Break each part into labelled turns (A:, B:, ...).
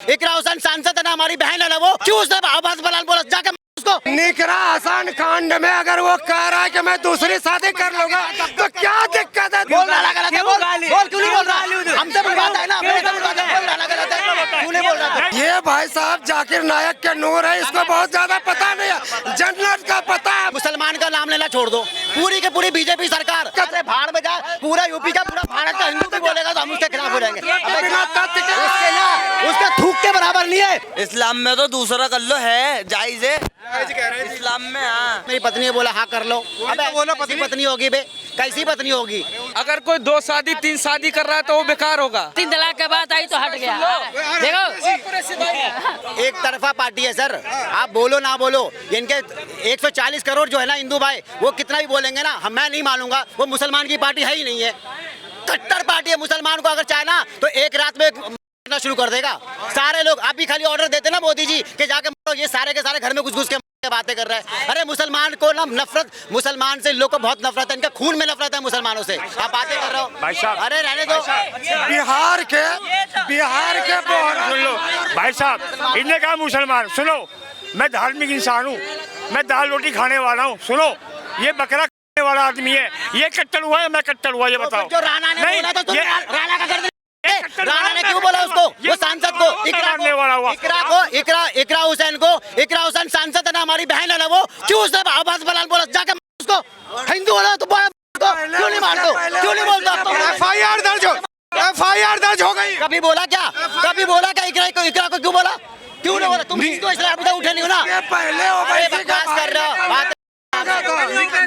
A: इकरा हुसैन सांसद है ना, हमारी बहन है ना, वो क्यों उसने आवाज बलाल बोला? जाके उसको
B: निकरा हसन कांड में अगर वो कह रहा है कि मैं दूसरी शादी कर लूंगा तो क्या दिक्कत है?
A: बोल रहा गलत है, बोल क्यों नहीं बोल रहा? हमसे बुलवाता है ना, मेरे से बुलवाता है, बोल रहा गलत है, क्यों नहीं बोल रहा?
B: ये भाई साहब जाकिर नायक के नूर है, इसको बहुत ज्यादा पता नहीं है, जन्नत का पता है।
A: मुसलमान का नाम लेना छोड़ दो, पूरी के पूरी बीजेपी सरकार कैसे भाड़ में जाए, पूरा यूपी का पूरा भारत का हिंदू भी बोलेगा तो हम उसके खिलाफ हो जाएंगे। उसके थूक के बराबर नहीं है।
C: इस्लाम में तो दूसरा कर लो है जायज है, इस्लाम में। हाँ
A: मेरी पत्नी ने बोला हाँ कर लो। अबे बोलो कैसी पत्नी होगी बे, कैसी पत्नी होगी?
D: अगर कोई 2 शादी 3 शादी कर रहा है तो वो बेकार होगा।
E: 3 तलाक के बाद आई तो हट गया। देखो
A: एक तरफा पार्टी है सर, आप बोलो ना बोलो, इनके 140 करोड़ जो है ना हिंदू भाई, वो कितना भी बोलेंगे ना, मैं नहीं मानूंगा, वो मुसलमान की पार्टी है ही नहीं है, कट्टर पार्टी है। मुसलमान को अगर चाहे ना तो एक रात में शुरू कर देगा। सारे लोग आप भी खाली ऑर्डर देते ना मोदी जी के जाके मारो, ये सारे के सारे घर में घुस के बातें कर रहे हैं। अरे मुसलमान को ना नफरत, मुसलमान से लोग को बहुत नफरत है, इनका खून में नफरत है मुसलमानों से। आप बातें कर रहे हो, अरे रहने दो।
B: बिहार के
F: सुन लो भाई साहब, इनने कहा मुसलमान, सुनो मैं धार्मिक इंसान हूँ, मैं दाल रोटी खाने वाला हूँ, सुनो ये बकरा खाने वाला आदमी है, ये कट्टर हुआ है, मैं कट्टर हुआ, ये बताओ।
A: जो राणा ने बोला था, राणा का कर दे। राणा ने क्यों बोला उसको, वो सांसद को, इकरा हुसैन सांसद है ना, हमारी बहन है ना, वो क्यों उसने आवाज बलाल बोला? जाके उसको हिंदू हो तो क्यों नहीं मारते, क्यों नहीं बोलते?
B: FIR दर्ज हो गई।
A: कभी बोला क्या इकरा को क्यों बोला? क्यों नहीं बोला? तुम तो इसलिए अभी तक उठे नहीं हो ना,
B: पहले हो
A: बकवास कर रहे हो।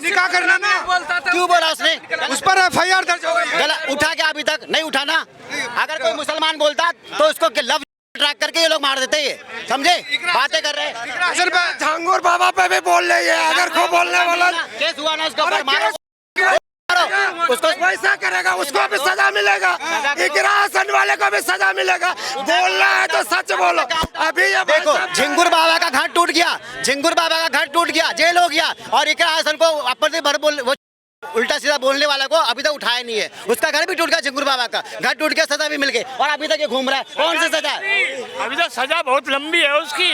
B: निकाह करना ना,
A: क्यों बोला उसने?
B: उस पर FIR दर्ज हो गई।
A: गलत उठा क्या? अभी तक नहीं उठा ना। अगर कोई मुसलमान बोलता तो उसको लव ट्रैक करके ये लोग मार देते, ये समझे? बातें कर रहे हैं।
B: झांगुर बाबा पे भी बोल रही है, अगर को बोलने वाला
A: केस हुआ ना उसका ऊपर, मारो उसको।
B: वैसा करेगा उसको भी सजा मिलेगा, इकरा हसन वाले को भी सजा मिलेगा। बोलना है तो सच बोलो। अभी ये
A: देखो झिंगुर बाबा का घर टूट गया, जेल हो गया, और इकरा हसन को अपन से भर बोल उल्टा सीधा बोलने वाला को अभी तक उठाया नहीं है। उसका घर भी टूट गया, झिंगुर बाबा का घर टूट गया, सजा भी मिल गई, और अभी तक ये घूम रहा है। कौन सी सजा है?
F: अभी तो सजा बहुत लंबी है उसकी,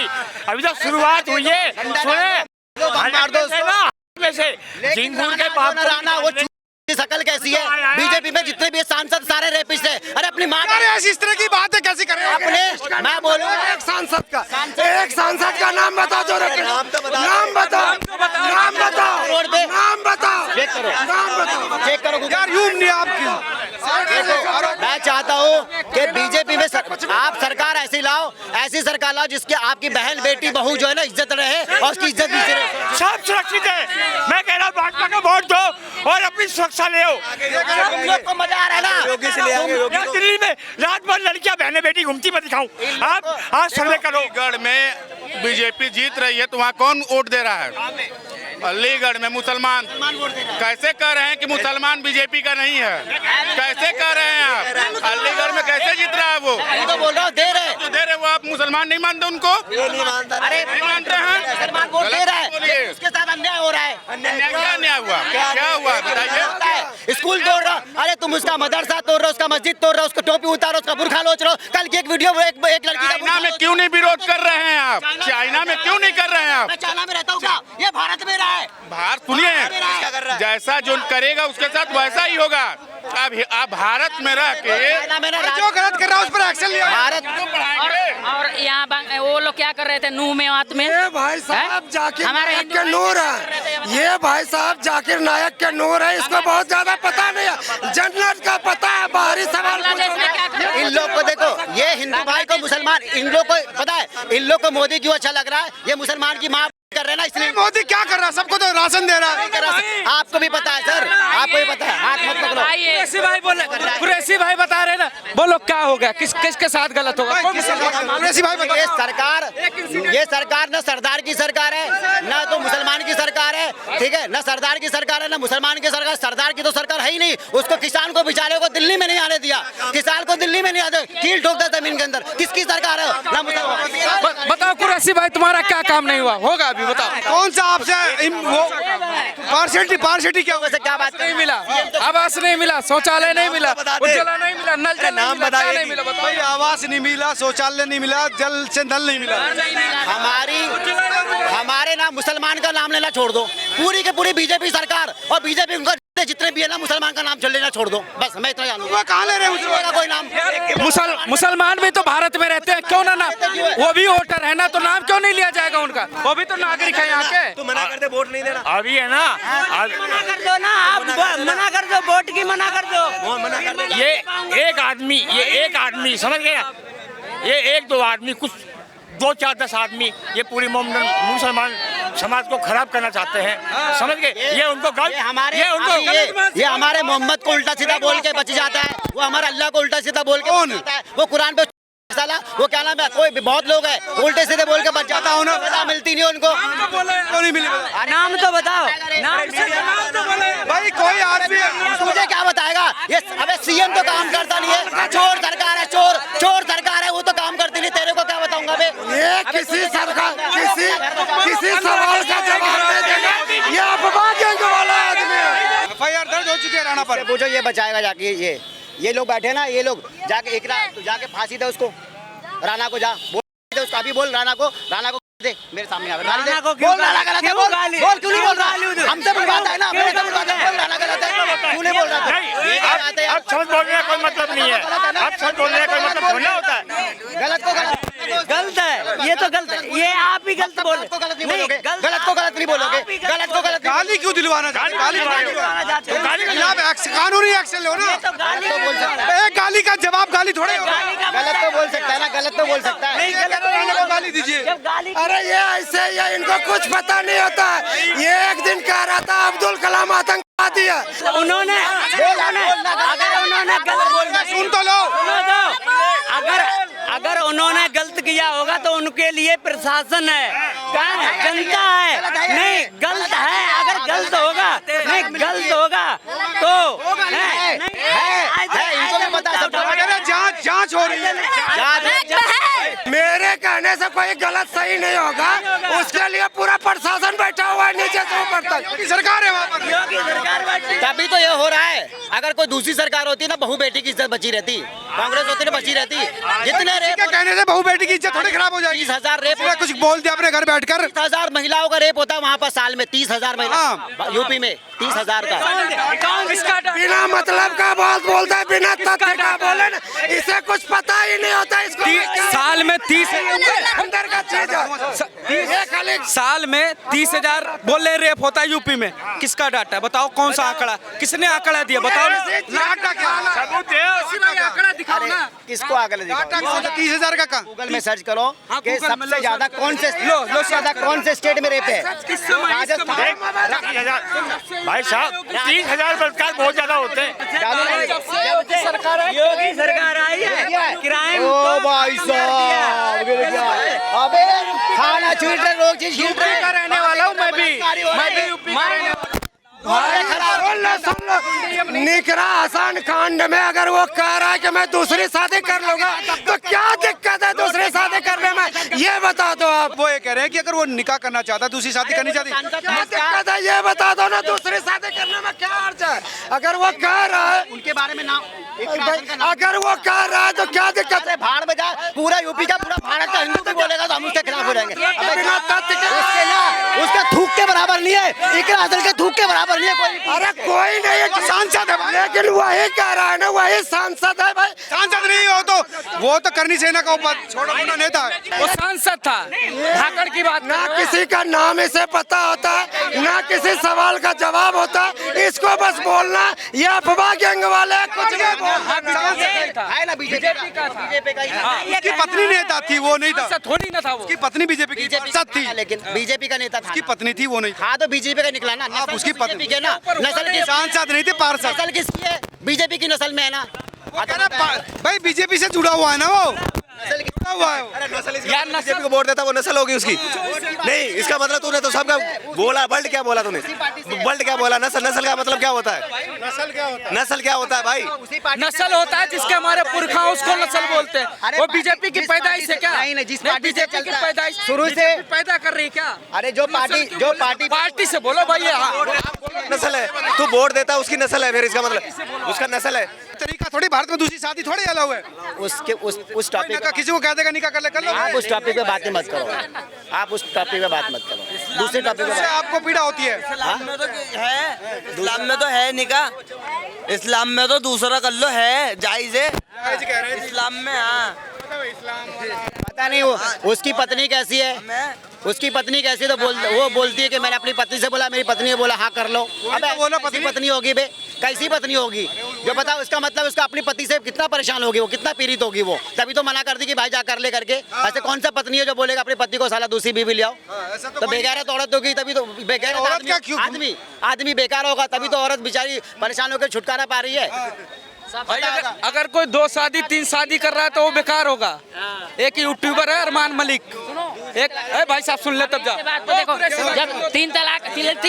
F: अभी तो शुरुआत हुई है।
A: मार दो उसको।
F: झिंगुर के बाप
A: राणा वो शकल कैसी है? बीजेपी में जितने भी सांसद सारे रेपिस्ट है। अरे अपनी माँ
B: इस तरह की बात है कैसे कर रहे हैं?
A: अपने मैं बोलूँ
B: एक सांसद का नाम बताओ, जो नाम बताओ
A: रोड पे
B: नाम बताओ,
A: चेक करो,
B: चेक करो यार, यूं नहीं आपकी।
A: मैं चाहता हूँ कि बीजेपी में आप सरकार ऐसी सरकार लाओ जिसकी आपकी बहन बेटी बहू जो है ना इज्जत रहे, और उसकी इज्जत नीचे रहे।
F: सब सुरक्षित है। मैं कह रहा हूँ भाजपा का वोट दो और अपनी सुरक्षा ले आओ।
A: तुम लोग को मजा आ रहा है ना?
F: दिल्ली में रात भर लड़कियां बहने बेटी घूमती मैं दिखाऊं। आप आज सर्वे करो।
G: अलीगढ़ में बीजेपी जीत रही है तो वहाँ कौन वोट दे रहा है? अलीगढ़ में मुसलमान कैसे कह रहे हैं कि मुसलमान बीजेपी का नहीं है? कैसे कह रहे हैं आप? अलीगढ़ में कैसे जीत रहा है वो?
A: तो बोल रहा हूँ दे रहे,
G: जो दे रहे वो आप मुसलमान नहीं मानते उनको?
A: अरे
G: नहीं मानते हैं?
A: मुसलमान वोट दे रहा है, उसके साथ अन्याय हो रहा है।
G: क्या अन्याय हुआ? क्या हुआ बताइए।
A: स्कूल तोड़ रहा, अरे तुम उसका मदरसा तोड़ रहे हो, उसका मस्जिद तोड़ रहे हो, उसको टोपी उतारो, उसका बुरखा लोच रहे हो। कल की एक वीडियो एक लड़की का
G: चाइना में क्यों नहीं विरोध कर रहे हैं आप? चाइना में क्यों नहीं कर रहे हैं आप?
A: मैं चाइना में रहता हूँ क्या? ये भारत में रहा है।
G: भारत सुनिए, जैसा जो करेगा उसके साथ वैसा ही होगा। अब आप भारत में रह के
B: जो गलत कर रहा है उस पर एक्शन लिया।
A: भारत
E: और यहाँ वो लोग क्या कर रहे थे नूह में वात में?
B: ये भाई साहब जाकिर
E: हमारे
B: नायक
E: हिंदू
B: के
E: भाई
B: नूर
E: क्या कर रहे थे
B: है,
E: वहाँ?
B: ये भाई साहब जाकिर नायक के नूर है, इसको बहुत ज्यादा पता नहीं है, जन्नत का पता है। बाहरी सवाल
E: बांग्लादेश में क्या कर रहे थे?
A: इन लोग को देखो, ये हिंदू भाई को मुसलमान, इन लोग को पता है, इन लोग को मोदी क्यों अच्छा लग रहा है? ये मुसलमान की माँ कर रहे हैं ना, इसलिए।
B: मोदी क्या कर रहा है? सबको तो राशन दे रहा है।
A: आपको भी पता है सर, आपको भी पता है, हाथ मत पकड़ो।
D: कुरैशी भाई बोले, कुरैशी भाई बता रहे ना, बोलो क्या हो गया, किसके साथ गलत होगा?
B: कुरैशी भाई
A: ये सरकार ना सरदार की सरकार है, ना तो मुसलमान मुसलमान की सरकार है, ठीक है, ना सरदार की सरकार है, ना मुसलमान की सरकार। सरदार की तो सरकार है ही नहीं। उसको किसान को बेचारे को दिल्ली में नहीं आने दिया, किसान को दिल्ली में नहीं आने, कील ठोक दे जमीन के अंदर। किसकी सरकार है? ना मुसलमान।
D: बताओ कुरैशी भाई, तुम्हारा क्या काम नहीं हुआ? होगा अभी, बताओ।
B: कौन सा आपसे पार्सिटी क्या
A: वैसे क्या बात
D: नहीं मिला, आवास नहीं मिला, शौचालय नहीं मिला, उज्ज्वला नहीं मिला, नल जल नहीं मिला, क्या नहीं मिला? बताओ।
B: आवास नहीं मिला, शौचालय नहीं मिला, जल से नल नहीं मिला।
A: हमारे ना मुसलमान का नाम लेना छोड़ दो, पूरी के पूरी बीजेपी सरकार और बीजेपी उनका जितने भी है ना मुसलमान का नाम लेना छोड़ दो, बस मैं इतना जानूंगा।
B: कहाँ ले रहे हैं
A: का कोई नाम?
D: मुसलमान भी तो भारत में रहते हैं, क्यों ना नाम? वो भी वोटर है ना, तो नाम क्यों नहीं लिया जाएगा उनका? वो भी तो नागरिक है यहाँ के।
H: तो मना कर दे, वोट नहीं देना।
F: अभी है ना,
H: मना कर दो ना, आप मना कर दो, वोट की मना कर दो। मना कर दो।
F: ये एक आदमी समझ गए ना, ये 1-2 आदमी, कुछ 2-4-10 आदमी ये पूरी मुसलमान समाज को खराब करना चाहते हैं, समझ गए? ये उनको गलत,
A: ये हमारे मोहम्मद को उल्टा सीधा बोल के बच जाता है, वो हमारे अल्लाह को उल्टा सीधा बोल के बच जाता है। वो कुरान पे साला, वो क्या नाम है, कोई बहुत लोग हैं उल्टे सीधे बोल के बच जाता है, उन्हें सजा मिलती नहीं उनको।
B: नहीं मिली।
H: नाम तो बताओ, नाम तो बोले
B: भाई कोई आदमी
A: मुझे क्या बताएगा? ये अबे सीएम तो काम करता नहीं है, चोर सरकार है, चोर सरकार है, वो तो काम करती नहीं। तेरे को क्या बताऊंगा बे?
B: ये किसी सरकार किसी सवाल का जवाब नहीं देगा, ये अफवाह देने वाला आदमी है। एफआईआर दर्ज हो चुकी है राणा पर।
A: पूछो ये बचाएगा जाके? ये लोग बैठे ना, ये लोग जाके इकरा जाके फांसी दे उसको, राणा को जा बोल दे उसको, अभी बोल राणा को दे मेरे सामने आवे।
H: राणा को
A: बोल राणा गलत है, बोल क्यों नहीं बोल रहा? हमसे बुलवाता है ना, मेरे से बुलवाता है, बोल राणा गलत है, क्यों नहीं बोल रहा?
F: अब शब्द बोलने का कोई मतलब नहीं है, अब शब्द बोलने का कोई मतलब थोड़ा होता है।
A: गलत को
H: गलत है, ये तो गलत है, ये आप ही गलत बोल,
A: गलत को गलत नहीं बोलोगे, गलत को गलत नहीं बोलोगे, गलत को गलत
B: गाली क्यों दिलवाना चाहते हैं? गाली के खिलाफ कानूनी एक्शन लो ना। गाली का जवाब गाली थोड़े होगा।
A: गलत तो बोल सकता है ना, गलत तो बोल सकता है।
B: गाली दीजिए। अरे ये ऐसे ये इनको कुछ पता नहीं होता। ये एक दिन कह रहा था अब्दुल कलाम आतंकवादी है,
H: उन्होंने अगर उन्होंने गलत बोलना,
B: सुन तो लो।
H: अगर उन्होंने गलत किया होगा तो उनके लिए प्रशासन है, जनता है। नहीं गलत है, अगर गलत होगा, नहीं गलत होगा तो
A: इनको भी पता है,
B: जांच हो रही है। मेरे कहने से कोई गलत सही नहीं होगा, उसके लिए पूरा प्रशासन बैठा हुआ है नीचे से ऊपर तक। सरकार है वहाँ पर।
A: तभी तो ये हो रहा है। अगर कोई दूसरी सरकार होती ना, बहू बेटी की इज्जत बची रहती, कांग्रेस होती ना बची रहती। जितने रेप
B: कहने से बहू बेटी की इज्जत थोड़ी खराब हो जाएगी।
A: 30,000 रेप,
B: कुछ बोल दिया अपने घर बैठकर।
A: 30,000 महिलाओं का रेप होता है वहाँ पर साल में, 30,000 महिला यूपी में, 30,000 का।
B: बिना मतलब का बात बोलता है, बिना तथ्य का बोले ना, इसे कुछ पता ही नहीं होता। इसको
D: साल में 30
B: अंदर का चीज है।
D: साल में 30,000 बोले रेप होता है यूपी में। किसका डाटा है बताओ? कौन सा आंकड़ा, किसने आंकड़ा दिया बताओ? आंकड़ा दिखाओ ना।
A: किसको आंकड़ा दिखाओ?
B: 30,000 का
A: गूगल में सर्च करो कि सबसे ज्यादा कौन से स्टेट में रेप है। राजस्थान।
F: भाई साहब 30,000 बलात्कार बहुत ज्यादा होते हैं।
H: योगी सरकार आई है, क्राइम
A: ओ भाई साहब, अबे खाना छीट रहे, लोग चीज छीट रहे।
D: का रहने वाला हूँ मैं भी यूपी का रहने वाला।
B: निकरा आसान कांड में अगर वो कह रहा है कि मैं दूसरी शादी कर लूंगा, तो क्या दिक्कत है दूसरी शादी करने में? ये बता दो आप। वो ये कह रहे हैं कि अगर वो निकाह करना चाहता है, दूसरी शादी करनी चाहती, क्या दिक्कत है? ये बता दो ना, दूसरी शादी करने में क्या अर्थ है? अगर वो कह रहा है
A: उनके बारे में नाम,
B: अगर वो कह रहा है तो क्या दिक्कत है?
A: भाड़ में जा, पूरा यूपी का, पूरा भारत का हिंदू भी बोलेगा तो हम उसके खिलाफ हो जाएंगे।
B: बिना तथ्य के
A: उसके थूक के बराबर नहीं है, इकरा असल के थूक के बराबर नहीं है कोई।
B: अरे कोई नहीं है, सांसद है, लेकिन वही कह रहा है ना, वही सांसद है भाई। सांसद नहीं हो तो वो तो करनी सेना का छोड़ो, नेता है।
D: वो सांसद था, धाकड़ की बात
B: ना किसी का नाम इसे पता होता है, ना किसी सवाल का जवाब होता है। इसको बस बोलना, ये अफवाह गैंग वाले कुछ भी
A: है ना, बीजेपी का था।
B: उसकी पत्नी नेता थी, वो नहीं था।
D: थोड़ी ना था वो।
B: उसकी पत्नी बीजेपी की सांसद थी,
A: लेकिन बीजेपी का नेता था।
B: उसकी पत्नी थी, वो नहीं था।
A: हाँ तो बीजेपी का निकला ना,
B: आप उसकी पत्नी
A: के ना, नस्ल की
B: सांसद नहीं थे, पार्षद।
A: नस्ल किसकी है? बीजेपी की नस्ल में है ना।
B: भाई बीजेपी से जुड़ा हुआ है ना वो। क्या हुआ है वो?
D: यार नस्ल
I: को वोट देता वो नस्ल होगी उसकी नहीं इसका मतलब तूने तो सबका बोला वर्ल्ड क्या बोला तूने वर्ल्ड क्या बोला नस्ल का मतलब क्या होता है नस्ल क्या होता है भाई
D: नस्ल होता है जिसके हमारे पुरखा उसको नस्ल बोलते हैं। वो बीजेपी की पैदाइश है क्या?
A: नहीं, जिस पार्टी से
D: बीजेपी की
A: चलता है।
D: पैदाइश
A: शुरू से
D: BJP पैदा कर रही है क्या?
A: अरे जो पार्टी
D: पार्टी से बोलो भाई।
I: नस्ल है तू वोट देता उसकी नस्ल है फिर इसका मतलब उसका नस्ल है
B: तरीका थोड़ी भारत में दूसरी शादी थोड़ी अलाउ है।
A: उसके उस टॉपिक
B: निकाह किसी को कह देगा निकाह कर लो।
A: आप उस टॉपिक पे बात ही मत करो। आप उस टॉपिक पे बात मत करो। दूसरे टॉपिक पे
B: इससे
A: बात-
B: आपको पीड़ा होती है।
C: इस्लाम में तो है, इस्लाम में तो है निकाह, इस्लाम में तो दूसरा कर लो है, जायज है इस्लाम में। हाँ
A: पता नहीं वो उसकी पत्नी कैसी है, उसकी पत्नी कैसी तो वो बोलती है कि मैंने अपनी पत्नी से बोला, मेरी पत्नी ने बोला हाँ कर लो। अबे
B: बोला
A: कैसी पत्नी होगी बे, कैसी पत्नी होगी जो बताओ। इसका मतलब उसका अपनी पति से कितना परेशान होगी वो, कितना पीड़ित होगी वो, तभी तो मना कर दी कि भाई जा कर ले करके। ऐसे कौन सा पत्नी है जो बोलेगा अपने पति को साला दूसरी बीवी ले आओ। तो बेगैरत औरत होगी तभी तो बेगैरत
B: औरत क्या क्यों?
A: आदमी बेकार होगा तभी तो औरत बेचारी परेशान होकर छुटकारा पा रही है।
D: भाई अगर कोई 2 शादी 3 शादी कर रहा है तो वो बेकार होगा। एक यूट्यूबर है अरमान मलिक, एक भाई साहब सुन ले तब जा।
E: बात तो देखो, जब 3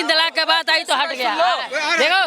E: तलाक के बाद आई तो हट गया। देखो